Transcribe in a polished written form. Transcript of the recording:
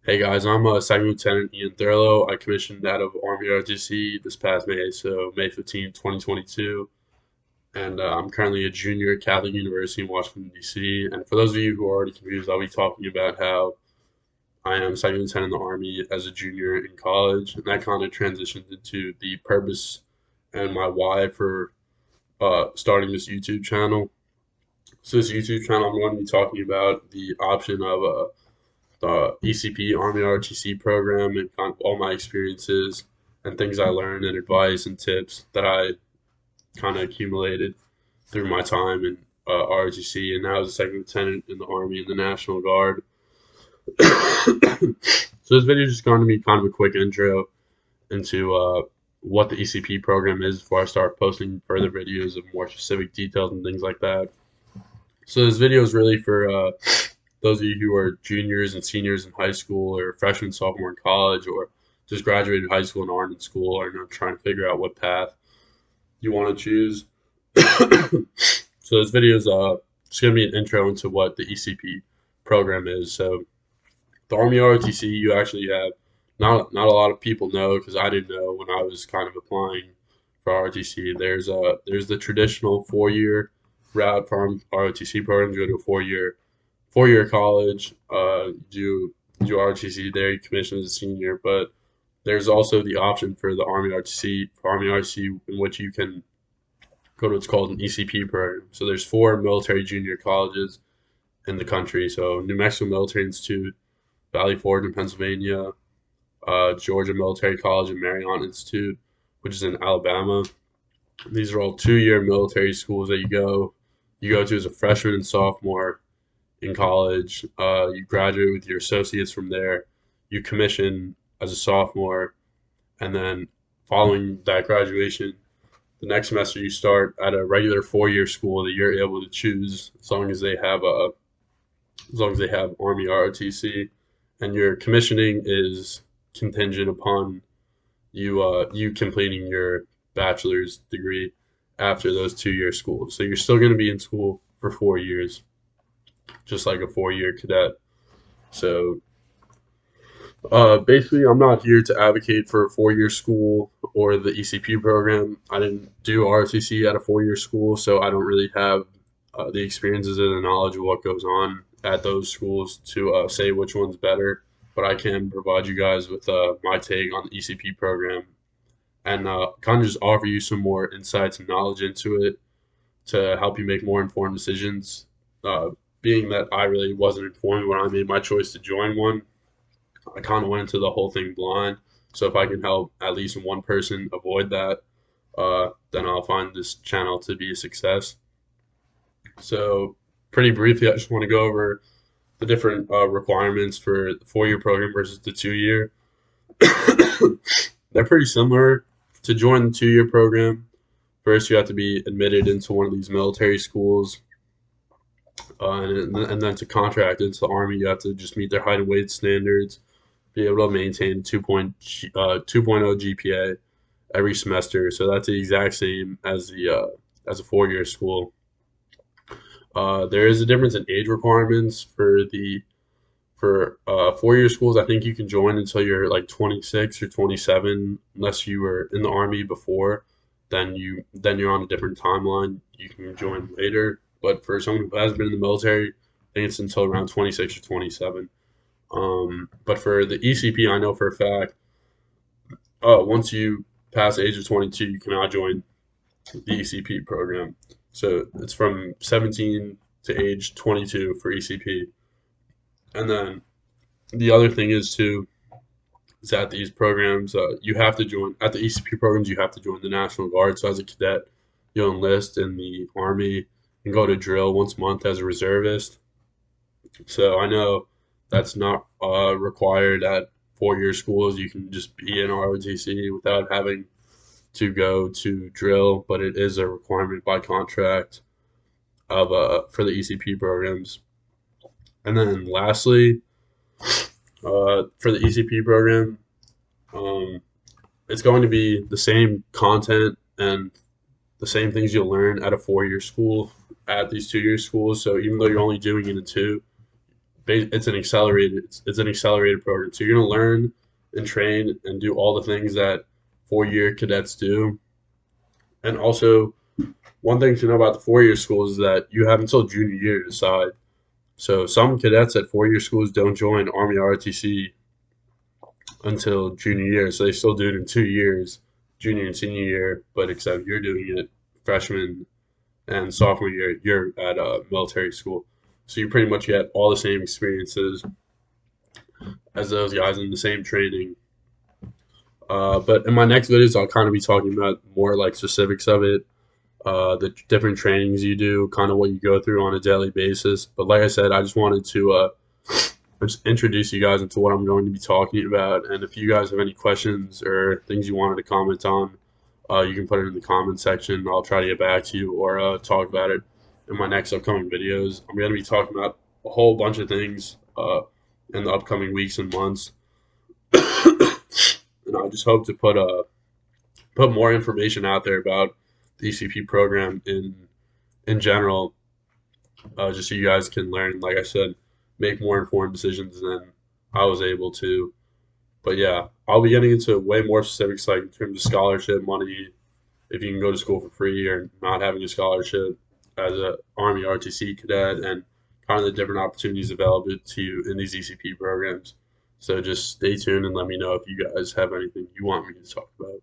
Hey guys, I'm Second Lieutenant Ian Thurlow. I commissioned out of Army ROTC this past May, so May 15th, 2022. And I'm currently a junior at Catholic University in Washington, D.C. And for those of you who are already confused, I'll be talking about how I am Second Lieutenant in the Army as a junior in college. And that kind of transitioned into the purpose and my why for starting this YouTube channel. So, this YouTube channel, I'm going to be talking about the option of the ECP Army ROTC program and kind of all my experiences and things I learned and advice and tips that I kind of accumulated through my time in ROTC and now as a second lieutenant in the Army in the National Guard. So this video is just going to be kind of a quick intro into what the ECP program is before I start posting further videos of more specific details and things like that. So this video is really for those of you who are juniors and seniors in high school or freshmen, sophomore in college, or just graduated high school and aren't in school or not trying to figure out what path you want to choose. So this video is just going to be an intro into what the ECP program is. So the Army ROTC, you actually have not a lot of people know because I didn't know when I was kind of applying for ROTC. There's the traditional 4-year route from ROTC programs. You go to a four-year college, do ROTC there, you commission as a senior, but there's also the option for the Army ROTC, in which you can go to what's called an ECP program. So there's 4 military junior colleges in the country. So New Mexico Military Institute, Valley Forge in Pennsylvania, Georgia Military College and Marymount Institute, which is in Alabama. These are all 2-year military schools that you go to as a freshman and sophomore in college. You graduate with your associates from there. You commission as a sophomore, and then following that graduation, the next semester you start at a regular 4-year school that you're able to choose as long as they have Army ROTC, and your commissioning is contingent upon you completing your bachelor's degree after those 2-year schools. So you're still going to be in school for 4 years, just like a 4-year cadet. So basically, I'm not here to advocate for a 4-year school or the ECP program. I didn't do ROTC at a 4-year school, so I don't really have the experiences and the knowledge of what goes on at those schools to say which one's better. But I can provide you guys with my take on the ECP program and kind of just offer you some more insights and knowledge into it to help you make more informed decisions. Being that I really wasn't informed when I made my choice to join one, I kind of went into the whole thing blind. So if I can help at least one person avoid that, then I'll find this channel to be a success. So pretty briefly, I just want to go over the different requirements for the 4-year program versus the 2-year. They're pretty similar. To join the 2-year program, first you have to be admitted into one of these military schools. And then to contract into the Army, you have to just meet their height and weight standards, be able to maintain 2.0 GPA every semester. So that's the exact same as a 4-year school. There is a difference in age requirements for 4-year schools. I think you can join until you're like 26 or 27, unless you were in the Army before. Then you're on a different timeline. You can join later. But for someone who has been in the military, I think it's until around 26 or 27. But for the ECP, I know for a fact, once you pass the age of 22, you cannot join the ECP program. So it's from 17 to age 22 for ECP. And then the other thing is that these programs, you have to join, at the ECP programs, you have to join the National Guard. So as a cadet, you'll enlist in the Army and go to drill once a month as a reservist. So I know that's not required at 4-year schools. You can just be in ROTC without having to go to drill, but it is a requirement by contract of for the ECP programs. And then lastly, for the ECP program, it's going to be the same content and the same things you'll learn at a 4-year school at these 2-year schools. So even though you're only doing it in 2, it's an accelerated program. So you're gonna learn and train and do all the things that 4-year cadets do. And also, one thing to know about the 4-year schools is that you have until junior year to decide. So some cadets at 4-year schools don't join Army ROTC until junior year, so they still do it in 2 years, junior and senior year. But except you're doing it freshman and sophomore year, you're at a military school, so you pretty much get all the same experiences as those guys in the same training. But in my next videos, I'll kind of be talking about more like specifics of it, the different trainings you do, kind of what you go through on a daily basis. But like I said, I just wanted to just introduce you guys into what I'm going to be talking about. And if you guys have any questions or things you wanted to comment on, you can put it in the comment section. I'll try to get back to you or talk about it in my next upcoming videos. I'm going to be talking about a whole bunch of things in the upcoming weeks and months. And I just hope to put more information out there about the ECP program in general, just so you guys can learn. Like I said, make more informed decisions than I was able to. But yeah, I'll be getting into way more specifics, like in terms of scholarship, money, if you can go to school for free or not having a scholarship as a Army ROTC cadet, and kind of the different opportunities available to you in these ECP programs. So just stay tuned and let me know if you guys have anything you want me to talk about.